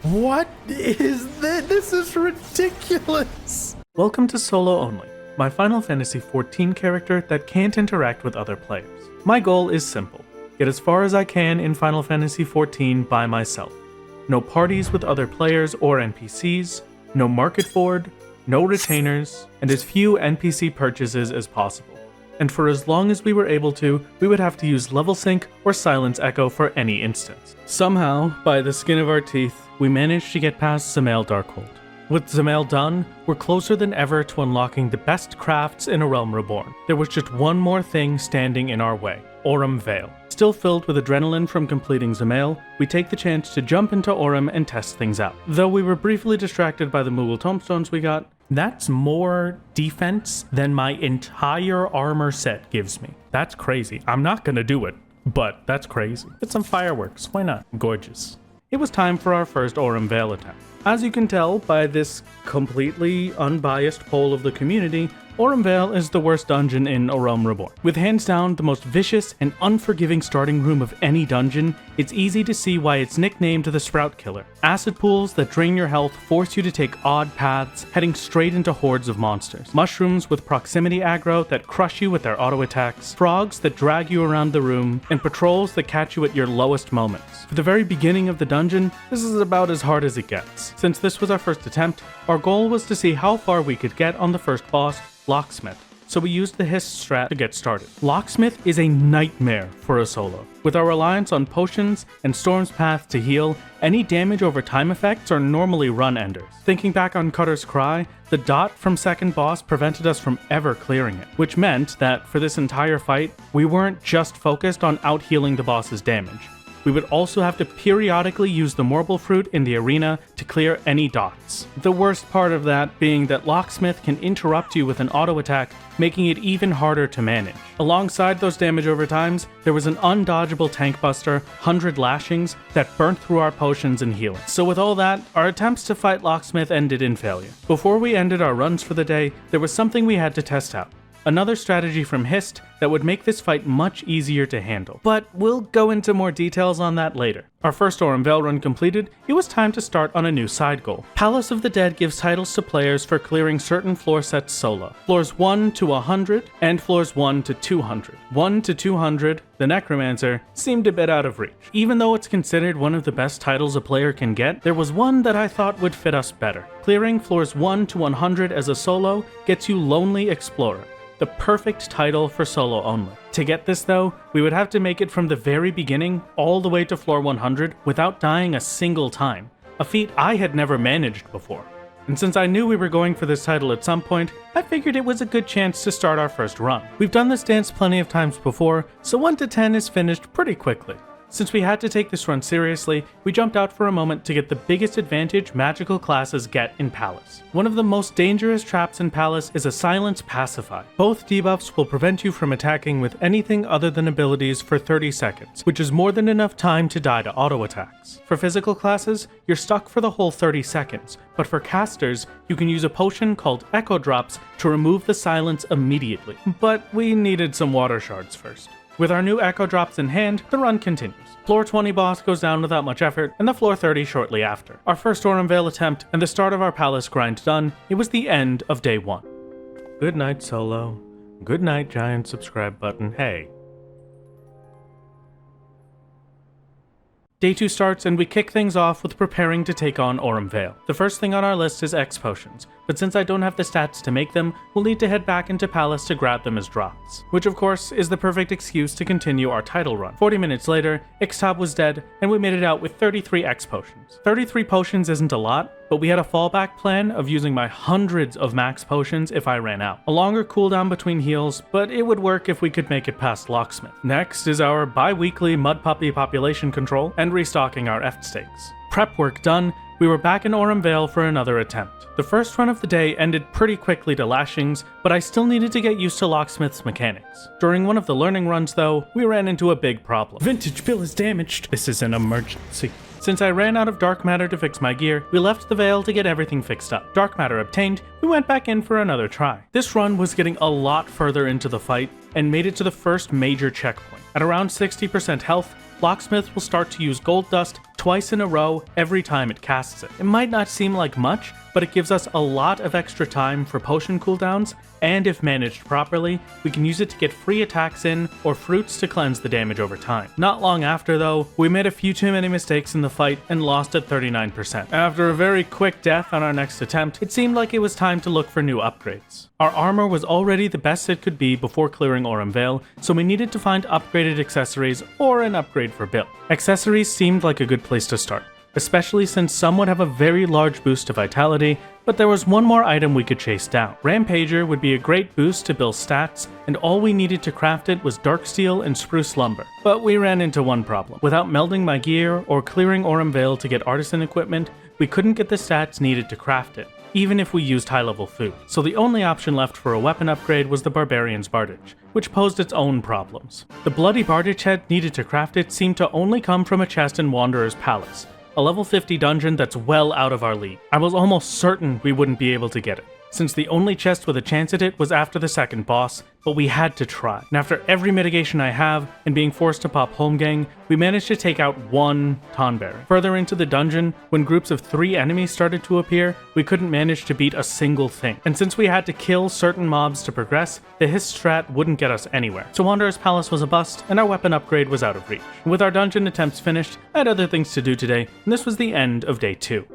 What is this? This is ridiculous! Welcome to Solo Only, my Final Fantasy XIV character that can't interact with other players. My goal is simple: get as far as I can in Final Fantasy XIV by myself. No parties with other players or NPCs, no market board, no retainers, and as few NPC purchases as possible. And for as long as we were able to, we would have to use level sync or silence echo for any instance. Somehow, by the skin of our teeth, we managed to get past Zamail Darkhold. With Zamail done, we're closer than ever to unlocking the best crafts in A Realm Reborn. There was just one more thing standing in our way: Aurum Vale. Still filled with adrenaline from completing Zamail, we take the chance to jump into Aurum and test things out. Though we were briefly distracted by the Moogle tomestones we got, that's more defense than my entire armor set gives me. That's crazy. I'm not gonna do it, but that's crazy. Get some fireworks, why not? Gorgeous. It was time for our first Aurum Vale attempt. As you can tell by this completely unbiased poll of the community, Aurum Vale is the worst dungeon in A Realm Reborn. With hands down the most vicious and unforgiving starting room of any dungeon, it's easy to see why it's nicknamed the Sprout Killer. Acid pools that drain your health force you to take odd paths, heading straight into hordes of monsters. Mushrooms with proximity aggro that crush you with their auto attacks, frogs that drag you around the room, and patrols that catch you at your lowest moments. For the very beginning of the dungeon, this is about as hard as it gets. Since this was our first attempt, our goal was to see how far we could get on the first boss, Locksmith, so we used the Hiss strat to get started. Locksmith is a nightmare for a solo. With our reliance on potions and Storm's Path to heal, any damage over time effects are normally run enders. Thinking back on Cutter's Cry, the dot from second boss prevented us from ever clearing it, which meant that for this entire fight, we weren't just focused on out-healing the boss's damage. We would also have to periodically use the Morble Fruit in the arena to clear any dots. The worst part of that being that Locksmith can interrupt you with an auto attack, making it even harder to manage. Alongside those damage over times, there was an undodgeable tank buster, 100 lashings, that burnt through our potions and healing. So with all that, our attempts to fight Locksmith ended in failure. Before we ended our runs for the day, there was something we had to test out. Another strategy from Hist that would make this fight much easier to handle. But we'll go into more details on that later. Our first Aurum Vale run completed, it was time to start on a new side goal. Palace of the Dead gives titles to players for clearing certain floor sets solo. Floors 1 to 100 and floors 1 to 200. 1 to 200, the Necromancer, seemed a bit out of reach. Even though it's considered one of the best titles a player can get, there was one that I thought would fit us better. Clearing floors 1 to 100 as a solo gets you Lonely Explorer. The perfect title for solo only. To get this though, we would have to make it from the very beginning all the way to floor 100 without dying a single time, a feat I had never managed before. And since I knew we were going for this title at some point, I figured it was a good chance to start our first run. We've done this dance plenty of times before, so 1 to 10 is finished pretty quickly. Since we had to take this run seriously, we jumped out for a moment to get the biggest advantage magical classes get in Palace. One of the most dangerous traps in Palace is a Silence Pacify. Both debuffs will prevent you from attacking with anything other than abilities for 30 seconds, which is more than enough time to die to auto attacks. For physical classes, you're stuck for the whole 30 seconds, but for casters, you can use a potion called Echo Drops to remove the silence immediately. But we needed some water shards first. With our new Echo Drops in hand, the run continues. Floor 20 boss goes down without much effort, and the floor 30 shortly after. Our first Aurum Vale attempt and the start of our palace grind done, it was the end of day 1. Good night, Solo. Good night, giant subscribe button. Hey. Day 2 starts and we kick things off with preparing to take on Aurum Vale. The first thing on our list is X potions, but since I don't have the stats to make them, we'll need to head back into Palace to grab them as drops. Which of course is the perfect excuse to continue our title run. 40 minutes later, Ixtab was dead and we made it out with 33 X potions. 33 potions isn't a lot, but we had a fallback plan of using my hundreds of max potions if I ran out. A longer cooldown between heals, but it would work if we could make it past Locksmith. Next is our bi-weekly Mud Puppy population control and restocking our Eft stakes. Prep work done, we were back in Aurum Vale for another attempt. The first run of the day ended pretty quickly to lashings, but I still needed to get used to Locksmith's mechanics. During one of the learning runs though, we ran into a big problem. Vintage bill is damaged. This is an emergency. Since I ran out of dark matter to fix my gear, we left the Vale to get everything fixed up. Dark matter obtained, we went back in for another try. This run was getting a lot further into the fight and made it to the first major checkpoint. At around 60% health, Locksmith will start to use gold dust twice in a row every time it casts it. It might not seem like much, but it gives us a lot of extra time for potion cooldowns, and if managed properly, we can use it to get free attacks in or fruits to cleanse the damage over time. Not long after though, we made a few too many mistakes in the fight and lost at 39%. After a very quick death on our next attempt, it seemed like it was time to look for new upgrades. Our armor was already the best it could be before clearing Vale, so we needed to find upgraded accessories or an upgrade for build. Accessories seemed like a good place to start, especially since some would have a very large boost to vitality, but there was one more item we could chase down. Rampager would be a great boost to Bill's stats, and all we needed to craft it was dark steel and spruce lumber. But we ran into one problem. Without melding my gear or clearing Vale to get artisan equipment, we couldn't get the stats needed to craft it, even if we used high-level food. So the only option left for a weapon upgrade was the Barbarian's Bardage, which posed its own problems. The bloody Bardage head needed to craft it seemed to only come from a chest in Wanderer's Palace, a level 50 dungeon that's well out of our league. I was almost certain we wouldn't be able to get it, since the only chest with a chance at it was after the second boss, but we had to try. And after every mitigation I have, and being forced to pop Holmgang, we managed to take out one Tonberry. Further into the dungeon, when groups of 3 enemies started to appear, we couldn't manage to beat a single thing. And since we had to kill certain mobs to progress, the Hiss strat wouldn't get us anywhere. So Wanderer's Palace was a bust, and our weapon upgrade was out of reach. And with our dungeon attempts finished, I had other things to do today, and this was the end of day 2.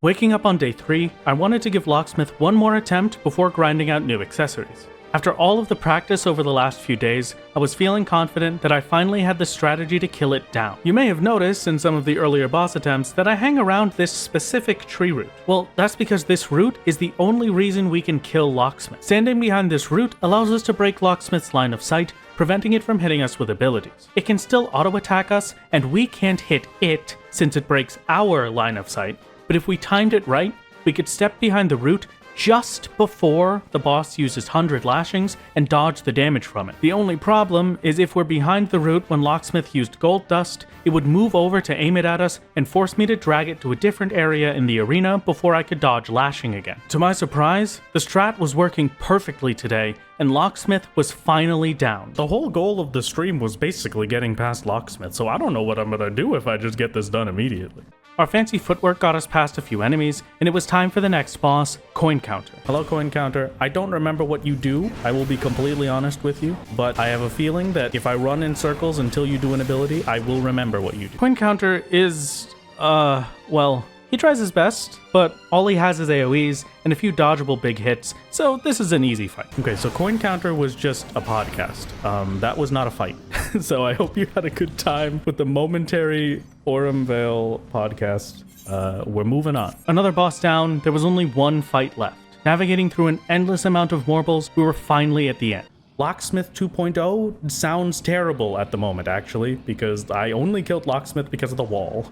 Waking up on day 3, I wanted to give Locksmith one more attempt before grinding out new accessories. After all of the practice over the last few days, I was feeling confident that I finally had the strategy to kill it down. You may have noticed in some of the earlier boss attempts that I hang around this specific tree root. Well, that's because this root is the only reason we can kill Locksmith. Standing behind this root allows us to break Locksmith's line of sight, preventing it from hitting us with abilities. It can still auto-attack us, and we can't hit it since it breaks our line of sight. But if we timed it right, we could step behind the root just before the boss uses 100 lashings and dodge the damage from it. The only problem is if we're behind the root when Locksmith used gold dust, it would move over to aim it at us and force me to drag it to a different area in the arena before I could dodge lashing again. To my surprise, the strat was working perfectly today, and Locksmith was finally down. The whole goal of the stream was basically getting past Locksmith, so I don't know what I'm gonna do if I just get this done immediately. Our fancy footwork got us past a few enemies, and it was time for the next boss, Coin Counter. Hello, Coin Counter. I don't remember what you do, I will be completely honest with you, but I have a feeling that if I run in circles until you do an ability, I will remember what you do. Coin Counter is, well, he tries his best, but all he has is AoEs and a few dodgeable big hits, so this is an easy fight. Okay, so Coin Counter was just a podcast. That was not a fight. So I hope you had a good time with the momentary Vale podcast. We're moving on. Another boss down, there was only one fight left. Navigating through an endless amount of marbles, we were finally at the end. Locksmith 2.0 sounds terrible at the moment, actually, because I only killed Locksmith because of the wall.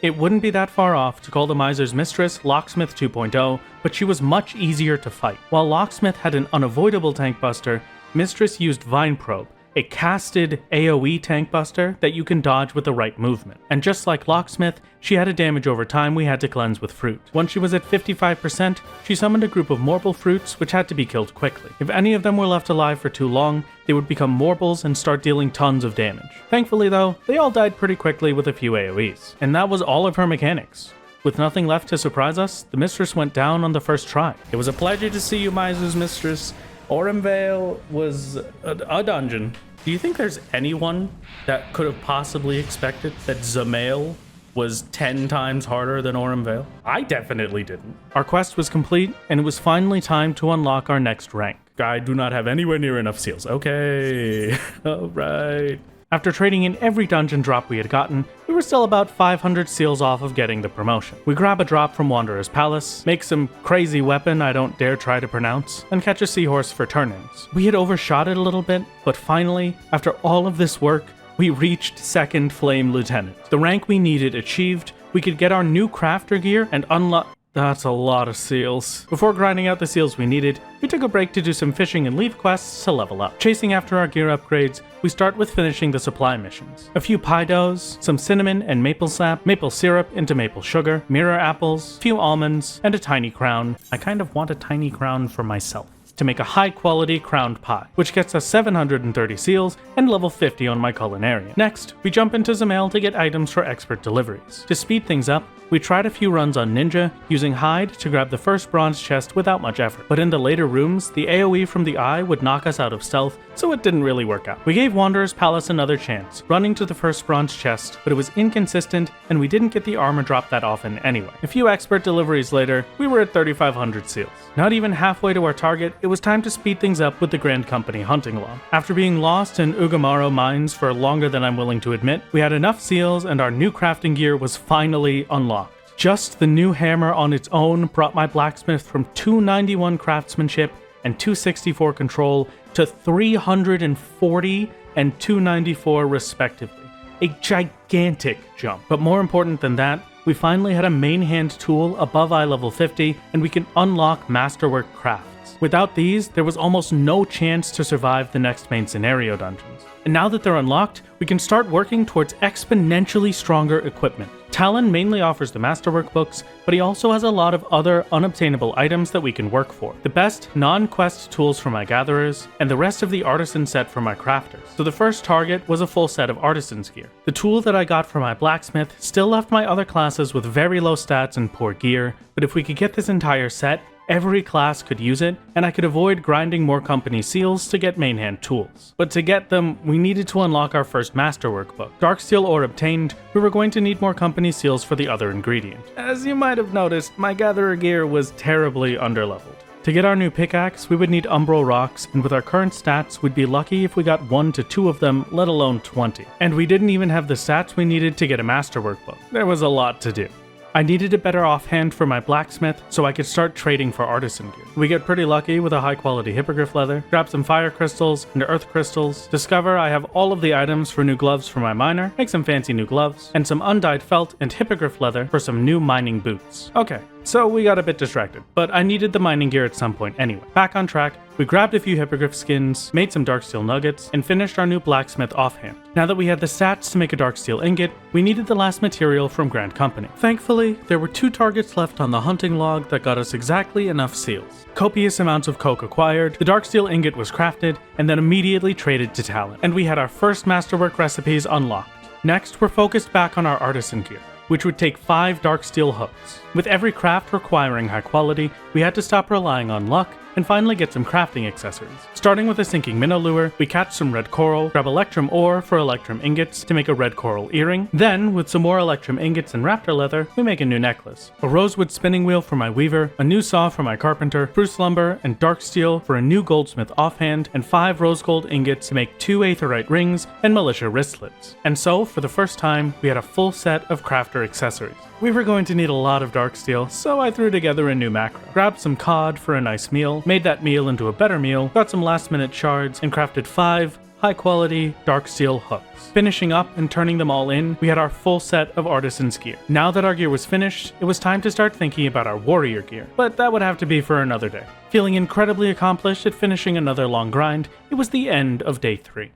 It wouldn't be that far off to call the Miser's Mistress Locksmith 2.0, but she was much easier to fight. While Locksmith had an unavoidable tank buster, Mistress used Vine Probe, a casted AoE tank buster that you can dodge with the right movement. And just like Locksmith, she had a damage over time we had to cleanse with fruit. Once she was at 55%, she summoned a group of Morble fruits which had to be killed quickly. If any of them were left alive for too long, they would become Morbles and start dealing tons of damage. Thankfully though, they all died pretty quickly with a few AoEs. And that was all of her mechanics. With nothing left to surprise us, the Mistress went down on the first try. It was a pleasure to see you, Miser's Mistress. Vale was a dungeon. Do you think there's anyone that could have possibly expected that Zamail was 10 times harder than Vale? I definitely didn't. Our quest was complete, and it was finally time to unlock our next rank. I do not have anywhere near enough seals. Okay, alright. After trading in every dungeon drop we had gotten, we were still about 500 seals off of getting the promotion. We grab a drop from Wanderer's Palace, make some crazy weapon I don't dare try to pronounce, and catch a seahorse for turn-ins. We had overshot it a little bit, but finally, after all of this work, we reached 2nd Flame Lieutenant. The rank we needed achieved, we could get our new crafter gear and unlock... That's a lot of seals. Before grinding out the seals we needed, we took a break to do some fishing and leaf quests to level up. Chasing after our gear upgrades, we start with finishing the supply missions. A few pie doughs, some cinnamon and maple sap, maple syrup into maple sugar, mirror apples, a few almonds, and a tiny crown. I kind of want a tiny crown for myself. To make a high-quality crowned pie, which gets us 730 seals and level 50 on my culinarian. Next, we jump into Zamail to get items for expert deliveries. To speed things up, we tried a few runs on Ninja, using Hide to grab the first bronze chest without much effort. But in the later rooms, the AoE from the eye would knock us out of stealth, so it didn't really work out. We gave Wanderer's Palace another chance, running to the first bronze chest, but it was inconsistent and we didn't get the armor drop that often anyway. A few expert deliveries later, we were at 3,500 seals. Not even halfway to our target, it was time to speed things up with the Grand Company hunting log. After being lost in Ugamaro mines for longer than I'm willing to admit, we had enough seals and our new crafting gear was finally unlocked. Just the new hammer on its own brought my blacksmith from 291 craftsmanship and 264 control to 340 and 294 respectively. A gigantic jump. But more important than that, we finally had a main hand tool above eye level 50 and we can unlock masterwork crafts. Without these, there was almost no chance to survive the next main scenario dungeons. And now that they're unlocked, we can start working towards exponentially stronger equipment. Talon mainly offers the masterwork books, but he also has a lot of other unobtainable items that we can work for. The best non-quest tools for my gatherers, and the rest of the artisan set for my crafters. So the first target was a full set of artisan's gear. The tool that I got for my blacksmith still left my other classes with very low stats and poor gear, but if we could get this entire set, every class could use it, and I could avoid grinding more company seals to get main hand tools. But to get them, we needed to unlock our first masterwork book. Darksteel ore obtained, we were going to need more company seals for the other ingredient. As you might have noticed, my gatherer gear was terribly underleveled. To get our new pickaxe, we would need umbral rocks, and with our current stats, we'd be lucky if we got 1 to 2 of them, let alone 20. And we didn't even have the stats we needed to get a masterwork book. There was a lot to do. I needed a better offhand for my blacksmith so I could start trading for artisan gear. We get pretty lucky with a high quality hippogriff leather, grab some fire crystals and earth crystals, discover I have all of the items for new gloves for my miner, make some fancy new gloves, and some undyed felt and hippogriff leather for some new mining boots. Okay, so we got a bit distracted, but I needed the mining gear at some point anyway. Back on track, we grabbed a few hippogriff skins, made some darksteel nuggets, and finished our new blacksmith offhand. Now that we had the stats to make a darksteel ingot, we needed the last material from Grand Company. Thankfully, there were 2 targets left on the hunting log that got us exactly enough seals. Copious amounts of coke acquired, the darksteel ingot was crafted, and then immediately traded to Talon. And we had our first masterwork recipes unlocked. Next, we're focused back on our artisan gear, which would take 5 darksteel hooks. With every craft requiring high quality, we had to stop relying on luck and finally get some crafting accessories. Starting with a sinking minnow lure, we catch some red coral, grab electrum ore for electrum ingots to make a red coral earring. Then, with some more electrum ingots and raptor leather, we make a new necklace. A rosewood spinning wheel for my weaver, a new saw for my carpenter, spruce lumber and dark steel for a new goldsmith offhand, and 5 rose gold ingots to make 2 aetherite rings and militia wristlets. And so, for the first time, we had a full set of crafter accessories. We were going to need a lot of dark steel, so I threw together a new macro. Grabbed some cod for a nice meal, made that meal into a better meal, got some last minute shards, and crafted 5 high quality dark steel hooks. Finishing up and turning them all in, we had our full set of artisan's gear. Now that our gear was finished, it was time to start thinking about our warrior gear, but that would have to be for another day. Feeling incredibly accomplished at finishing another long grind, it was the end of day 3.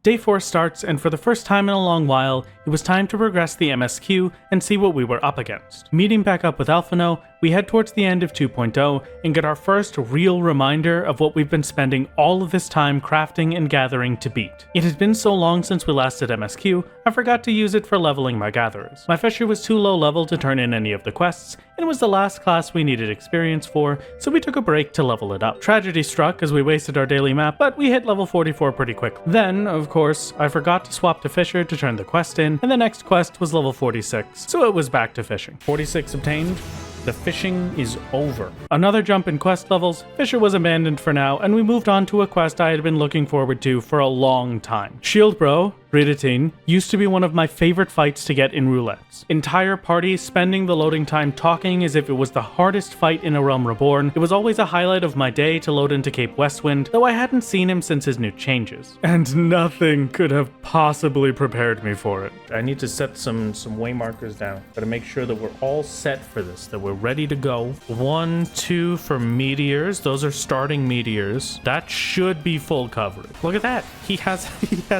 Day 4 starts, and for the first time in a long while, it was time to progress the MSQ and see what we were up against. Meeting back up with Alphino, we head towards the end of 2.0 and get our first real reminder of what we've been spending all of this time crafting and gathering to beat. It has been so long since we last did MSQ, I forgot to use it for leveling my gatherers. My Fisher was too low level to turn in any of the quests, and it was the last class we needed experience for, so we took a break to level it up. Tragedy struck as we wasted our daily map, but we hit level 44 pretty quickly. Then, of course, I forgot to swap to Fisher to turn the quest in, and the next quest was level 46, so it was back to fishing. 46 obtained. The fishing is over. Another jump in quest levels, Fisher was abandoned for now, and we moved on to a quest I had been looking forward to for a long time. Shield Bro, Roulettes used to be one of my favorite fights to get in roulettes. Entire parties spending the loading time talking as if it was the hardest fight in A Realm Reborn. It was always a highlight of my day to load into Cape Westwind, though I hadn't seen him since his new changes. And nothing could have possibly prepared me for it. I need to set some way markers down. Gotta make sure that we're all set for this, that we're ready to go. 1, 2 for meteors. Those are starting meteors. That should be full coverage. Look at that. He has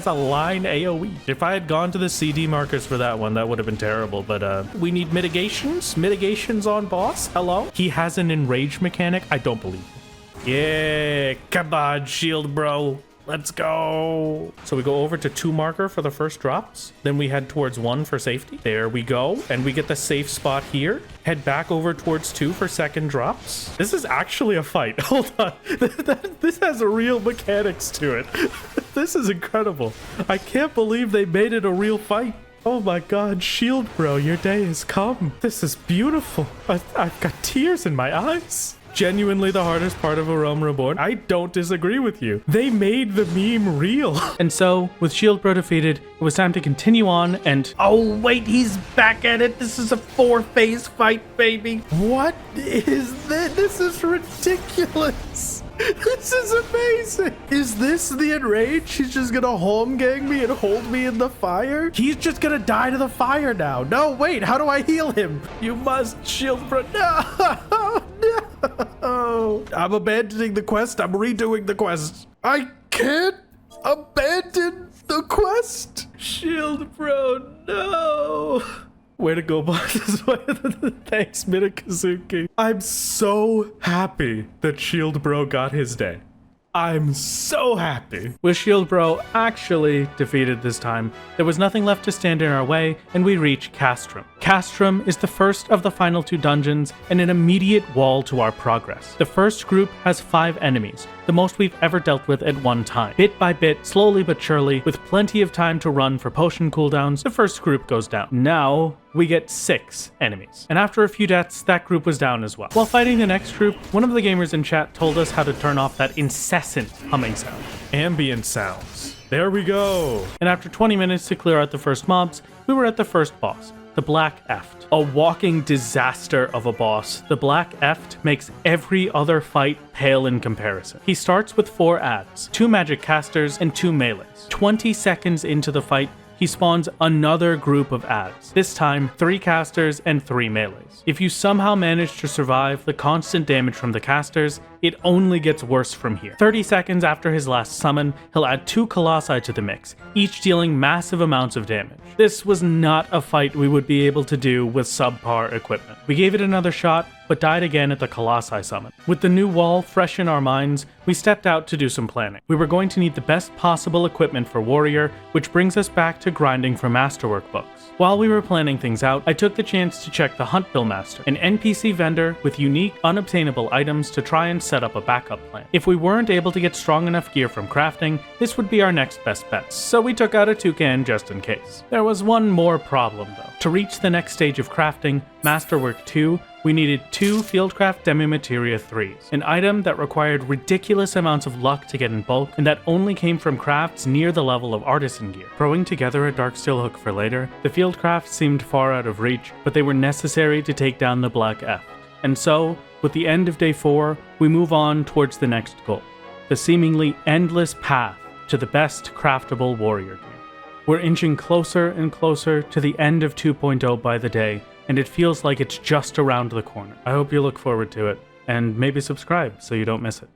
a line AoE. If I had gone to the CD markers for that one, that would have been terrible, but we need mitigations? Mitigations on boss? Hello? He has an enrage mechanic? I don't believe it. Yeah, come on, shield bro. Let's go. So we go over to 2 marker for the first drops. Then we head towards 1 for safety. There we go. And we get the safe spot here. Head back over towards 2 for second drops. This is actually a fight. Hold on. This has real mechanics to it. This is incredible. I can't believe they made it a real fight. Oh my god, shield bro, your day has come. This is beautiful. I've got tears in my eyes. Genuinely the hardest part of A Realm Reborn. I don't disagree with you. They made the meme real. And so, with Shield Bro defeated, it was time to continue on and... Oh wait, he's back at it. This is a 4-phase fight, baby. What is this? This is ridiculous. This is amazing. Is this the enrage? He's just gonna home gang me and hold me in the fire? He's just gonna die to the fire now. No, wait, how do I heal him? You must shield bro. No, no. I'm abandoning the quest. I'm redoing the quest. I can't abandon the quest. Shield bro, no. Way to go, boss. Thanks, Minakazuki. I'm so happy that Shield Bro got his day. I'm so happy. With Shield Bro actually defeated this time, there was nothing left to stand in our way, and we reach Castrum. Castrum is the first of the final 2 dungeons and an immediate wall to our progress. The first group has 5 enemies, the most we've ever dealt with at one time. Bit by bit, slowly but surely, with plenty of time to run for potion cooldowns, the first group goes down. Now, we get 6 enemies. And after a few deaths, that group was down as well. While fighting the next group, one of the gamers in chat told us how to turn off that incessant humming sound. Ambient sounds. There we go. And after 20 minutes to clear out the first mobs, we were at the first boss, the Black Eft. A walking disaster of a boss, the Black Eft makes every other fight pale in comparison. He starts with 4 adds, 2 magic casters, and 2 melees. 20 seconds into the fight, he spawns another group of adds, this time 3 casters and 3 melees. If you somehow manage to survive the constant damage from the casters, it only gets worse from here. 30 seconds after his last summon, he'll add 2 colossi to the mix, each dealing massive amounts of damage. This was not a fight we would be able to do with subpar equipment. We gave it another shot, but died again at the colossi summon. With the new wall fresh in our minds, we stepped out to do some planning. We were going to need the best possible equipment for warrior, which brings us back to grinding for masterwork books. While we were planning things out, I took the chance to check the Hunt Bill Master, an NPC vendor with unique, unobtainable items to try and set up a backup plan. If we weren't able to get strong enough gear from crafting, this would be our next best bet, so we took out a toucan just in case. There was one more problem though. To reach the next stage of crafting, Masterwork 2, we needed 2 Fieldcraft Demi-Materia 3s, an item that required ridiculous amounts of luck to get in bulk, and that only came from crafts near the level of artisan gear. Throwing together a Darksteel hook for later, the Fieldcrafts seemed far out of reach, but they were necessary to take down the Black Eft. And so, with the end of day 4, we move on towards the next goal, the seemingly endless path to the best craftable warrior gear. We're inching closer and closer to the end of 2.0 by the day, and it feels like it's just around the corner. I hope you look forward to it, and maybe subscribe so you don't miss it.